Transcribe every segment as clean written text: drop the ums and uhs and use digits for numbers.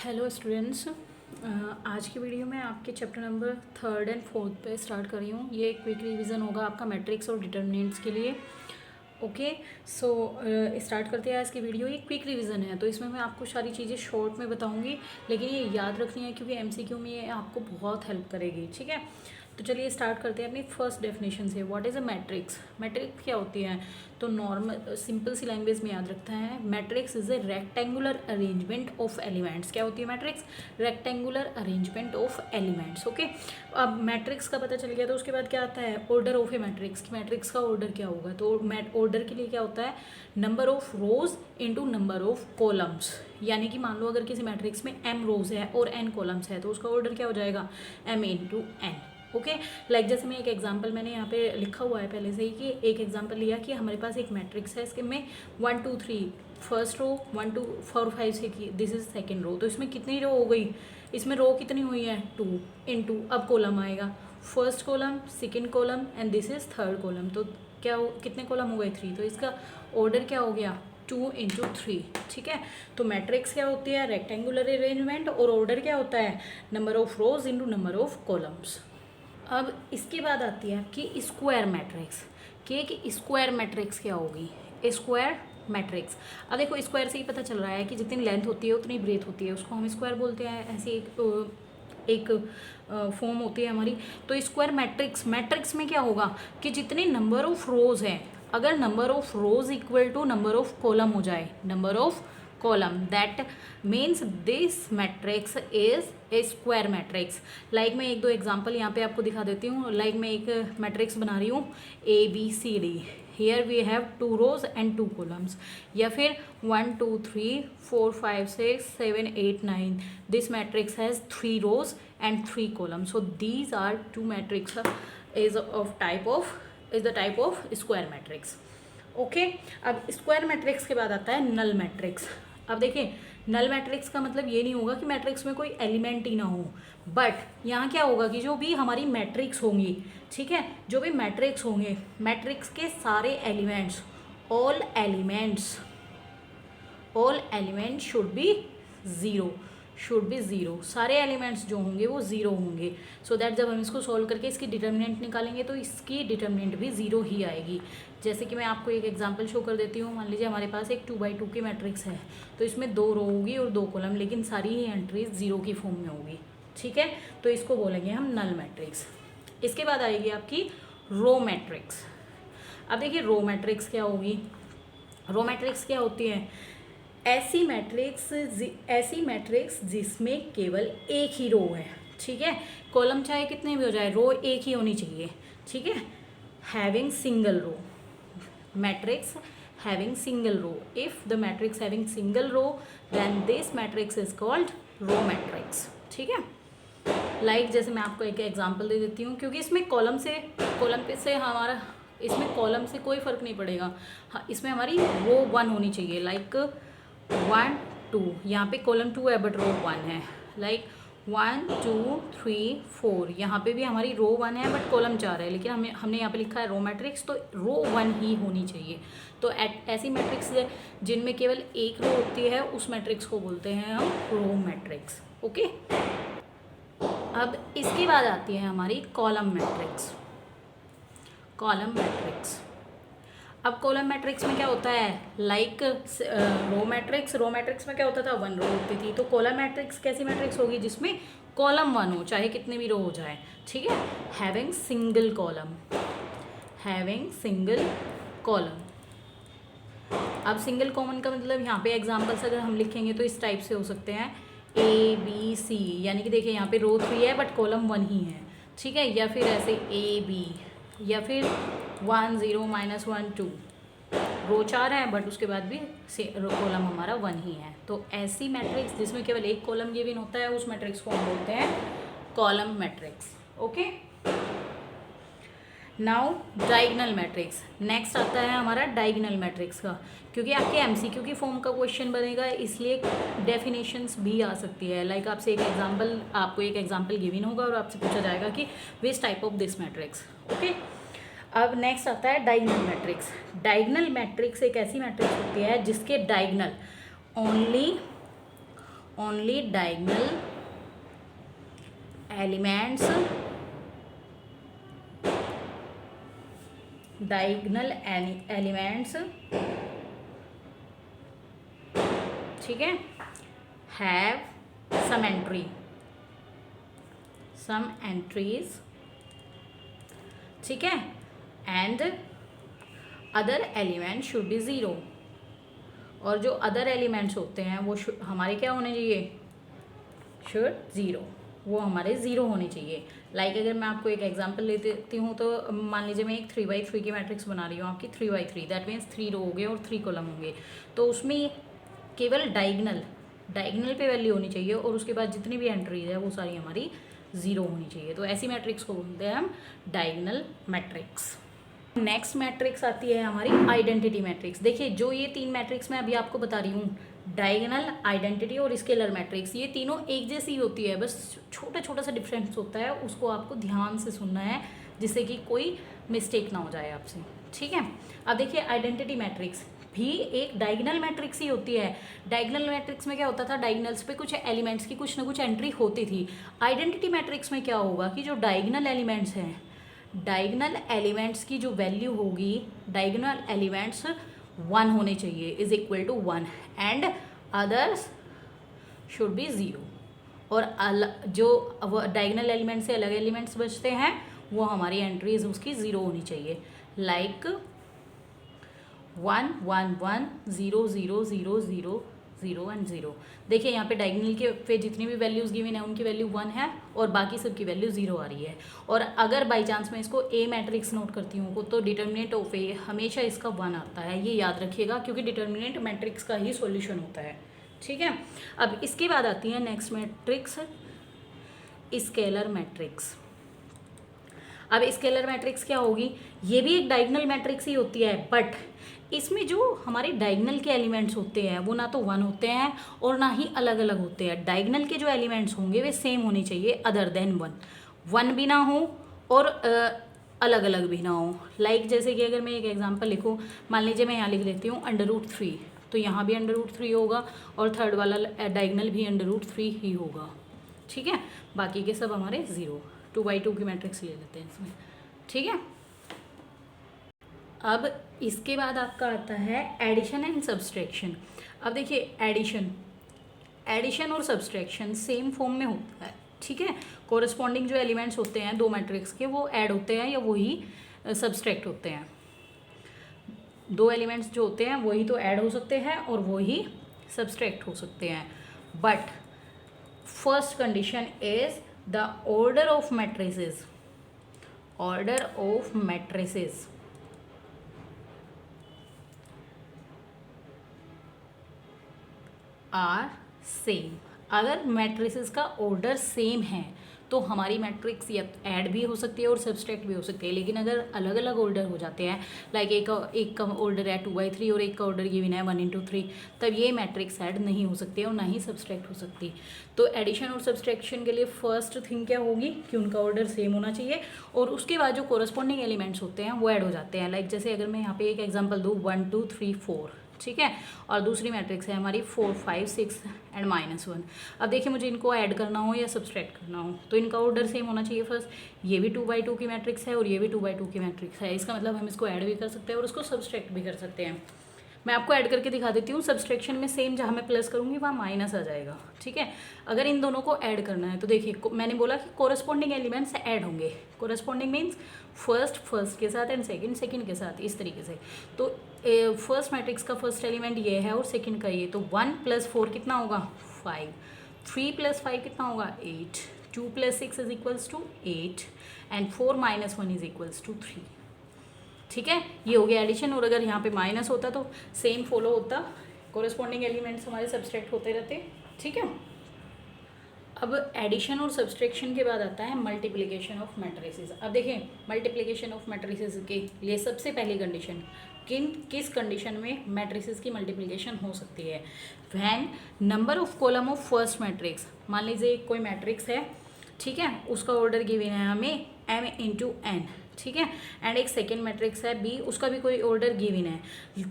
Hello students. आज की video में आपके chapter number 3rd and 4th पे स्टार्ट कर रही हूँ। ये एक क्विक रिवीजन होगा आपका मैट्रिक्स और डिटर्मिनेंट्स के लिए। ओके, सो स्टार्ट करते हैं आज की वीडियो। ये क्विक रिवीजन है तो इसमें मैं आपको सारी चीज़ें शॉर्ट में बताऊँगी, लेकिन ये याद रखनी है क्योंकि एमसीक्यू में ये आपको बहुत हेल्प करेगी। ठीक है, तो चलिए स्टार्ट करते हैं अपनी फर्स्ट डेफिनेशन से। What is a matrix? Matrix क्या होती है? तो नॉर्मल सिंपल सी लैंग्वेज में याद रखता है, matrix is A rectangular arrangement of elements. क्या होती है matrix? Rectangular arrangement of elements. Okay, अब मैट्रिक्स का पता चल गया तो उसके बाद क्या आता है? Order of A matrix. कि मैट्रिक्स का ऑर्डर क्या होगा? तो ऑर्डर के लिए क्या होता है? Number of rose into number of columns. यानी कि मान लो अगर किसी मैट्रिक्स में m रोज है और n कॉलम्स है तो उसका ऑर्डर क्या हो जाएगा? m into n। Okay, like जैसे मैं एक एग्जांपल मैंने यहाँ पे लिखा हुआ है पहले से ही कि एक एग्जांपल लिया कि हमारे पास एक मैट्रिक्स है, इसके में 1 2 3 first row, 1 2 4 5 6, this is second row. तो इसमें कितनी रो हो गई? इसमें रो कितनी हुई है? 2 इंटू, अब कॉलम आएगा, first column, second column and this is third column. तो क्या हो, कितने कॉलम हो गए? 3। तो इसका ऑर्डर क्या हो गया? 2 इंटू 3। ठीक है, तो मैट्रिक्स क्या होती है? रेक्टेंगुलर अरेंजमेंट, और ऑर्डर क्या होता है? Number of rose into number of columns. अब इसके बाद आती है आपकी स्क्वायर मैट्रिक्स। कि स्क्वायर मैट्रिक्स क्या होगी? Square matrix. अब देखो स्क्वायर से ही पता चल रहा है कि जितनी लेंथ होती है उतनी ब्रेथ होती है, उसको हम स्क्वायर बोलते हैं। ऐसी एक फॉर्म होती है हमारी। तो स्क्वायर मैट्रिक्स, मैट्रिक्स में क्या होगा कि जितने नंबर ऑफ रोज हैं, अगर number of rows equal to number of column हो जाए, number of column, that means this matrix is a square matrix. Like मैं एक दो एग्जांपल यहाँ पे आपको दिखा देती हूँ। लाइक मैं एक मैट्रिक्स बना रही हूँ ABCD, here we have 2 rows and 2 columns. या फिर 1 2 3 4 5 6 7 8 9, this matrix has 3 rows and 3 columns. So these are 2 matrix is the type of square matrix. Okay, अब स्क्वायर मैट्रिक्स के बाद आता है नल मैट्रिक्स। अब देखिए, नल मैट्रिक्स का मतलब ये नहीं होगा कि मैट्रिक्स में कोई एलिमेंट ही ना हो, बट यहाँ क्या होगा कि जो भी हमारी मैट्रिक्स होंगी, ठीक है, जो भी मैट्रिक्स होंगे, मैट्रिक्स के सारे elements, all elements should be zero. सारे एलिमेंट्स जो होंगे वो ज़ीरो होंगे। सो दैट जब हम इसको सॉल्व करके इसकी डिटर्मिनेंट निकालेंगे तो इसकी डिटर्मिनेंट भी ज़ीरो ही आएगी। जैसे कि मैं आपको एक एग्जांपल शो कर देती हूँ। मान लीजिए हमारे पास एक 2 बाई 2 की मैट्रिक्स है, तो इसमें 2 रो होगी और 2 कॉलम, लेकिन सारी ही एंट्रीज ज़ीरो की फॉर्म में होगी। ठीक है, तो इसको बोलेंगे हम नल मैट्रिक्स। इसके बाद आएगी आपकी रो मैट्रिक्स। अब देखिए रो मैट्रिक्स क्या होगी? रो मैट्रिक्स क्या होती है? ऐसी मैट्रिक्स जिसमें केवल एक ही रो है। ठीक है, कॉलम चाहे कितने भी हो जाए, रो एक ही होनी चाहिए। ठीक है, having single row, matrix having single row. If the matrix having single row, then this matrix is called row matrix. ठीक है, लाइक जैसे मैं आपको एक एग्जांपल दे देती हूँ, क्योंकि इसमें कॉलम से हमारा, इसमें कॉलम से कोई फ़र्क नहीं पड़ेगा। हाँ, इसमें हमारी रो 1 होनी चाहिए। लाइक 1 2, यहाँ पे कॉलम 2 है बट रो 1 है। लाइक 1 2 3 4, यहाँ पे भी हमारी रो 1 है बट कॉलम 4 है, लेकिन हमने यहाँ पे लिखा है रो मैट्रिक्स, तो रो 1 ही होनी चाहिए। तो ऐसी मैट्रिक्स जिनमें केवल एक रो होती है उस मैट्रिक्स को बोलते हैं हम रो मैट्रिक्स। ओके, अब इसके बाद आती है हमारी कॉलम मैट्रिक्स। अब कॉलम मैट्रिक्स में क्या होता है? लाइक रो मैट्रिक्स में क्या होता था? 1 रो होती थी। तो कॉलम मैट्रिक्स कैसी मैट्रिक्स होगी? जिसमें कॉलम 1 हो, चाहे कितने भी रो हो जाए। ठीक है, हैविंग सिंगल कॉलम। अब सिंगल कॉमन का मतलब यहाँ पे एग्जांपल्स अगर हम लिखेंगे तो इस टाइप से हो सकते हैं ABC, यानी कि देखिए यहाँ पे रो 3 है बट कॉलम 1 ही है। ठीक है, या फिर ऐसे AB, या फिर 1 0 -1 2, रो 4 है बट उसके बाद भी कॉलम हमारा 1 ही है। तो ऐसी मैट्रिक्स जिसमें केवल एक कॉलम गिवन होता है उस मैट्रिक्स को हम बोलते हैं column matrix. Okay, now diagonal matrix. Next आता है हमारा डायगोनल मैट्रिक्स का, क्योंकि आपके एमसीक्यू की फॉर्म का क्वेश्चन बनेगा, इसलिए डेफिनेशंस भी आ सकती है। लाइक आपको एक एग्जांपल गिवन होगा और आपसे पूछा जाएगा कि which type of this matrix. Okay, अब नेक्स्ट आता है डायगोनल मैट्रिक्स। डायगोनल मैट्रिक्स एक ऐसी मैट्रिक्स होती है जिसके डायगोनल ओनली डायगनल एलिमेंट्स ठीक है, हैव सम एंट्रीज, ठीक है, and other element should be zero, और जो अदर एलिमेंट्स होते हैं वो हमारे क्या होने चाहिए, शुड ज़ीरो, वो हमारे ज़ीरो होने चाहिए। लाइक अगर मैं आपको एक एग्जांपल ले देती हूँ तो मान लीजिए मैं एक 3x3 की मैट्रिक्स बना रही हूँ आपकी 3x3, दैट मीन्स 3 रो होंगे और 3 कॉलम होंगे, तो उसमें केवल डायगनल पे वैल्यू होनी चाहिए और उसके बाद जितनी भी एंट्रीज है वो सारी हमारी ज़ीरो होनी चाहिए। तो ऐसी मैट्रिक्स को बोलते हैं हम डायगनल मैट्रिक्स। नेक्स्ट मैट्रिक्स आती है हमारी आइडेंटिटी मैट्रिक्स। देखिए जो ये 3 मैट्रिक्स मैं अभी आपको बता रही हूँ, डायगोनल, आइडेंटिटी और स्केलर मैट्रिक्स, ये तीनों एक जैसी होती है, बस छोटा छोटा सा डिफरेंस होता है, उसको आपको ध्यान से सुनना है जिससे कि कोई मिस्टेक ना हो जाए आपसे, ठीक है। अब देखिए आइडेंटिटी मैट्रिक्स भी एक डायगोनल मैट्रिक्स ही होती है। डायगोनल मैट्रिक्स में क्या होता था, डायगोनल्स पे कुछ एलिमेंट्स की कुछ ना कुछ एंट्री होती थी। आइडेंटिटी मैट्रिक्स में क्या होगा कि जो डायगोनल एलिमेंट्स हैं, डायगोनल एलिमेंट्स की जो वैल्यू होगी, डायगोनल एलिमेंट्स 1 होने चाहिए, is equal to 1 and others should be 0, और जो डायगोनल एलिमेंट से अलग एलिमेंट्स बचते हैं वो हमारी एंट्रीज उसकी 0 होनी चाहिए, लाइक 1 1 1 0 0 0 0 0 एंड 0। देखिए यहाँ पे डायगोनल के पे जितनी भी वैल्यूज़ गिवन है उनकी वैल्यू 1 है और बाकी सब की वैल्यू 0 आ रही है। और अगर बाई चांस मैं इसको ए मैट्रिक्स नोट करती हूँ तो डिटर्मिनेंट ऑफ ए हमेशा इसका 1 आता है, ये याद रखिएगा, क्योंकि डिटर्मिनेंट मैट्रिक्स का ही सॉल्यूशन होता है, ठीक है। अब इसके बाद आती है नेक्स्ट मैट्रिक्स, स्केलर मैट्रिक्स। अब स्केलर मैट्रिक्स क्या होगी, ये भी एक डायगोनल मैट्रिक्स ही होती है, बट इसमें जो हमारे डायगोनल के एलिमेंट्स होते हैं वो ना तो 1 होते हैं और ना ही अलग अलग होते हैं। डायगोनल के जो एलिमेंट्स होंगे वे सेम होने चाहिए अदर देन 1 भी ना हो और अलग अलग भी ना हो। लाइक जैसे कि अगर मैं एक एग्जांपल लिखूँ, मान लीजिए मैं यहाँ लिख लेती हूँ √3, तो यहाँ भी √3 होगा और थर्ड वाला डायगोनल भी √3 ही होगा, ठीक है। बाकी के सब हमारे 0, 2x2 की मैट्रिक्स ले लेते हैं इसमें, ठीक है। अब इसके बाद आपका आता है एडिशन एंड सब्सट्रैक्शन। अब देखिए एडिशन और सब्सट्रैक्शन सेम फॉर्म में होता है, ठीक है। कोरस्पॉन्डिंग जो एलिमेंट्स होते हैं दो मैट्रिक्स के वो ऐड होते हैं या वही सब्सट्रैक्ट होते हैं। दो एलिमेंट्स जो होते हैं वही तो ऐड हो सकते हैं और वही सब्सट्रैक्ट हो सकते हैं, but first condition is the order of matrices are same. अगर मैट्रिसेस का ऑर्डर सेम है तो हमारी मैट्रिक्स या ऐड भी हो सकती है और सब्सट्रैक्ट भी हो सकती है। लेकिन अगर अलग अलग ऑर्डर हो जाते हैं, लाइक एक का ऑर्डर है 2/3 और एक का ऑर्डर गिवन है 1/3, तब ये मैट्रिक्स ऐड नहीं हो सकती है और ना ही सब्सट्रैक्ट हो सकती। तो एडिशन और सब्सट्रैक्शन के लिए फर्स्ट थिंग क्या होगी कि उनका ऑर्डर सेम होना चाहिए और उसके बाद जो कोरस्पॉन्डिंग एलिमेंट्स होते हैं वो ऐड हो जाते हैं। लाइक जैसे अगर मैं यहाँ पे एक एग्जाम्पल दूँ 1 2 3 4, ठीक है, और दूसरी मैट्रिक्स है हमारी 4 5 6 एंड -1। अब देखिए मुझे इनको ऐड करना हो या सब्सट्रैक्ट करना हो तो इनका ऑर्डर सेम होना चाहिए। फर्स्ट ये भी 2/2 की मैट्रिक्स है और ये भी 2/2 की मैट्रिक्स है, इसका मतलब हम इसको ऐड भी कर सकते हैं और उसको सब्सट्रैक्ट भी कर सकते हैं। मैं आपको ऐड करके दिखा देती हूँ। सब्सट्रैक्शन में सेम जहाँ मैं प्लस करूँगी वहाँ माइनस आ जाएगा, ठीक है। अगर इन दोनों को ऐड करना है तो देखिए मैंने बोला कि कोरस्पॉन्डिंग एलिमेंट्स ऐड होंगे। कोरस्पॉन्डिंग मीन्स फर्स्ट के साथ एंड सेकंड के साथ, इस तरीके से। तो फर्स्ट मैट्रिक्स का फर्स्ट एलिमेंट ये है और सेकंड का ये, तो 1 + 4 कितना होगा 5, 3 + 5 कितना होगा 8, 2 + 6 is equals to 8 and 4 - 1 is equals to 3, ठीक है। ये हो गया एडिशन। और अगर यहाँ पे माइनस होता तो सेम फॉलो होता, कोरस्पॉन्डिंग एलिमेंट्स हमारे सब्सट्रैक्ट होते रहते, ठीक है। अब एडिशन और सब्सट्रैक्शन के बाद आता है मल्टीप्लिकेशन ऑफ मैट्रिसेस। अब देखिए मल्टीप्लिकेशन ऑफ मैट्रिसेस के लिए सबसे पहली कंडीशन किस कंडीशन में मैट्रिसेस की मल्टीप्लिकेशन हो सकती है, when number of column of first matrix. मान लीजिए कोई मैट्रिक्स है, ठीक है, उसका ऑर्डर गिवन है हमें m × n, ठीक है, एंड एक सेकेंड मैट्रिक्स है बी, उसका भी कोई ऑर्डर गिवन है।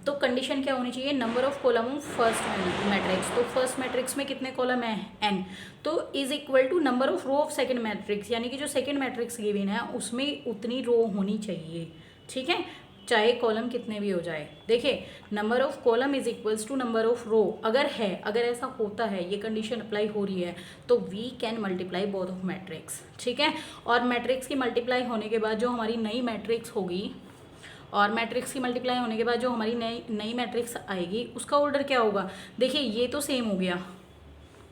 तो कंडीशन क्या होनी चाहिए, number of column of first matrix, तो फर्स्ट मैट्रिक्स में कितने कॉलम है n, तो is equal to number of row of second matrix, यानी कि जो सेकेंड मैट्रिक्स गिवन है उसमें उतनी रो होनी चाहिए, ठीक है, चाहे कॉलम कितने भी हो जाए। देखिए number of column is equals to number of row, अगर है, अगर ऐसा होता है, ये कंडीशन अप्लाई हो रही है, तो we can multiply both of matrix, ठीक है। और मैट्रिक्स की मल्टीप्लाई होने के बाद जो हमारी नई मैट्रिक्स होगी, और मैट्रिक्स की मल्टीप्लाई होने के बाद जो हमारी नई मैट्रिक्स आएगी उसका ऑर्डर क्या होगा, देखिए ये तो सेम हो गया,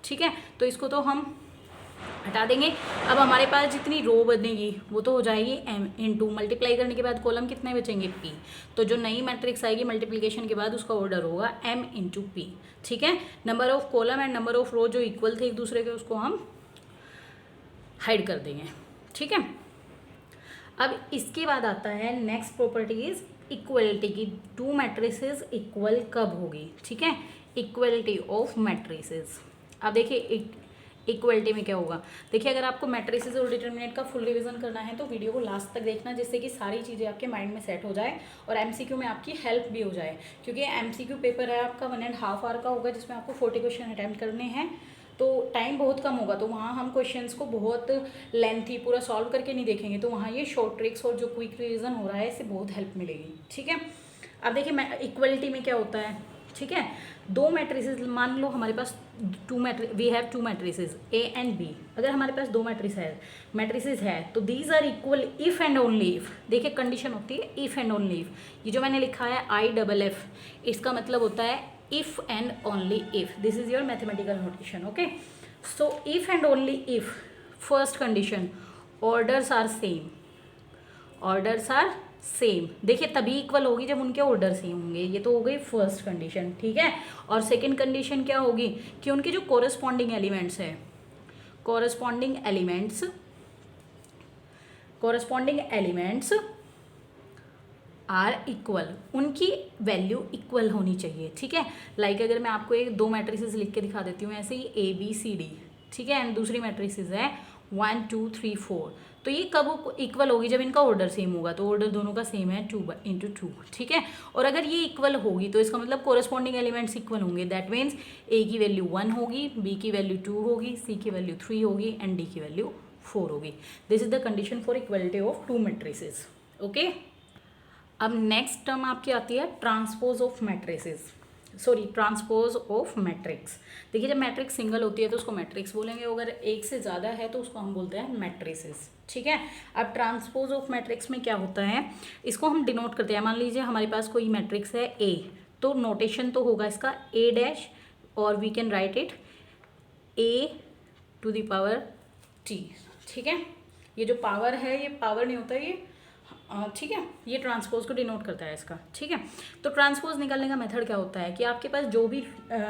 ठीक है, तो इसको तो हम हटा देंगे। अब हमारे पास जितनी रो बनेगी वो तो हो जाएगी m इंटू मल्टीप्लाई करने के बाद कॉलम कितने बचेंगे p, तो जो नई मैट्रिक्स आएगी मल्टीप्लिकेशन के बाद उसका ऑर्डर होगा m इंटू p, ठीक है। Number of column and number of row जो इक्वल थे एक दूसरे के उसको हम हाइड कर देंगे, ठीक है। अब इसके बाद आता है नेक्स्ट प्रॉपर्टीज इक्वलिटी की, टू मैट्रिसेस इक्वल कब होगी, ठीक है, इक्वलिटी ऑफ मैट्रिसेस। अब देखिए इक्वलिटी में क्या होगा, देखिए अगर आपको मैट्रिसेस और डिटरमिनेंट का फुल रिवीजन करना है तो वीडियो को लास्ट तक देखना, जिससे कि सारी चीज़ें आपके माइंड में सेट हो जाए और एमसीक्यू में आपकी हेल्प भी हो जाए, क्योंकि एमसीक्यू पेपर है आपका 1.5 आवर का होगा, जिसमें आपको 40 क्वेश्चन अटैम्प्ट करने हैं, तो टाइम बहुत कम होगा, तो वहाँ हम क्वेश्चंस को बहुत लेंथी पूरा सॉल्व करके नहीं देखेंगे, तो वहाँ ये शॉर्ट ट्रिक्स और जो क्विक रिवीजन हो रहा है इससे बहुत हेल्प मिलेगी, ठीक है। अब देखिए इक्वलिटी में क्या होता है, ठीक है, दो मैट्रिसेस, मान लो हमारे पास we have two matrices A and B, अगर हमारे पास दो मैट्रिसेस है तो these are equal if and only if, देखिए कंडीशन होती है इफ़ एंड ओनली इफ़, ये जो मैंने लिखा है IFF, इसका मतलब होता है if and only if, this is your mathematical notation, okay. So if and only if, first condition orders are same, orders are same, देखिए तभी इक्वल होगी जब उनके ऑर्डर सेम होंगे, ये तो हो गई फर्स्ट कंडीशन, ठीक है। और सेकंड कंडीशन क्या होगी कि उनके जो कोरस्पॉन्डिंग एलिमेंट्स है, कोरस्पॉन्डिंग एलिमेंट्स आर इक्वल, उनकी वैल्यू इक्वल होनी चाहिए, ठीक है। लाइक अगर मैं आपको एक दो मैट्रिसेस लिख के दिखा देती हूँ ऐसे ही ABCD, ठीक है, एंड दूसरी मैट्रिसेस है 1 2 3 4, तो ये कब इक्वल होगी, जब इनका ऑर्डर सेम होगा, तो ऑर्डर दोनों का सेम है 2 इंटू 2, ठीक है। और अगर ये इक्वल होगी तो इसका मतलब कोरस्पॉन्डिंग एलिमेंट्स इक्वल होंगे, दैट मीन्स A की वैल्यू 1 होगी, B की वैल्यू 2 होगी, C की वैल्यू 3 होगी एंड D की वैल्यू 4 होगी। This is the condition for equality of to matrices, okay. अब नेक्स्ट टर्म आपकी आती है transpose of matrices, transpose of matrix. देखिए जब मैट्रिक्स सिंगल होती है तो उसको मैट्रिक्स बोलेंगे, अगर एक से ज़्यादा है तो उसको हम बोलते हैं मैट्रिसेस, ठीक है। अब ट्रांसपोज ऑफ मैट्रिक्स में क्या होता है, इसको हम डिनोट करते हैं, मान लीजिए हमारे पास कोई मैट्रिक्स है A, तो नोटेशन तो होगा इसका A' और we can write it A⁻T, ठीक है। ये जो पावर है ये पावर नहीं होता ये, ठीक है, ये ट्रांसपोज को डिनोट करता है इसका, ठीक है। तो ट्रांसपोज निकालने का मेथड क्या होता है कि आपके पास जो भी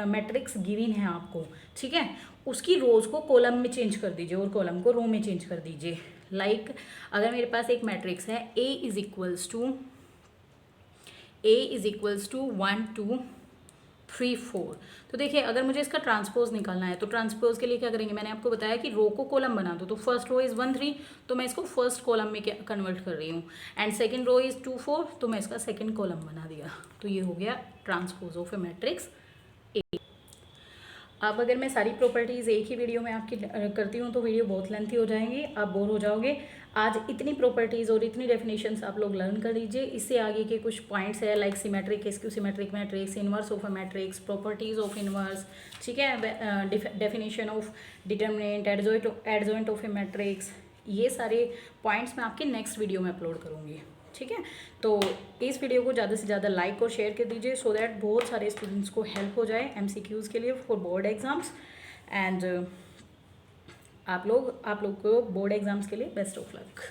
मैट्रिक्स गिवन है आपको, ठीक है, उसकी रोज को कॉलम में चेंज कर दीजिए और कॉलम को रो में चेंज कर दीजिए। लाइक अगर मेरे पास एक मैट्रिक्स है A इज इक्वल्स टू 1 2 3 4, तो देखिए अगर मुझे इसका ट्रांसपोज निकालना है तो ट्रांसपोज के लिए क्या करेंगे, मैंने आपको बताया कि रो को कॉलम बना दो, तो फर्स्ट रो इज़ 1 3, तो मैं इसको फर्स्ट कॉलम में कन्वर्ट कर रही हूँ, एंड सेकंड रो इज़ 2 4, तो मैं इसका सेकंड कॉलम बना दिया, तो ये हो गया transpose of A matrix A। अब अगर मैं सारी प्रॉपर्टीज़ एक ही वीडियो में आपकी करती हूँ तो वीडियो बहुत लेंथी हो जाएंगी, आप बोर हो जाओगे। आज इतनी प्रॉपर्टीज़ और इतनी डेफिनेशंस आप लोग लर्न कर लीजिए, इससे आगे के कुछ पॉइंट्स है like symmetric, skew symmetric matrix, inverse of a matrix, properties of inverse, ठीक है, definition of determinant, adjoint of A matrix, ये सारे पॉइंट्स मैं आपके नेक्स्ट वीडियो में अपलोड करूँगी, ठीक है। तो इस वीडियो को ज़्यादा से ज़्यादा लाइक और शेयर कर दीजिए सो दैट बहुत सारे स्टूडेंट्स को हेल्प हो जाए MCQs के लिए फॉर बोर्ड एग्ज़ाम्स, एंड आप लोग को बोर्ड एग्ज़ाम्स के लिए बेस्ट ऑफ लक।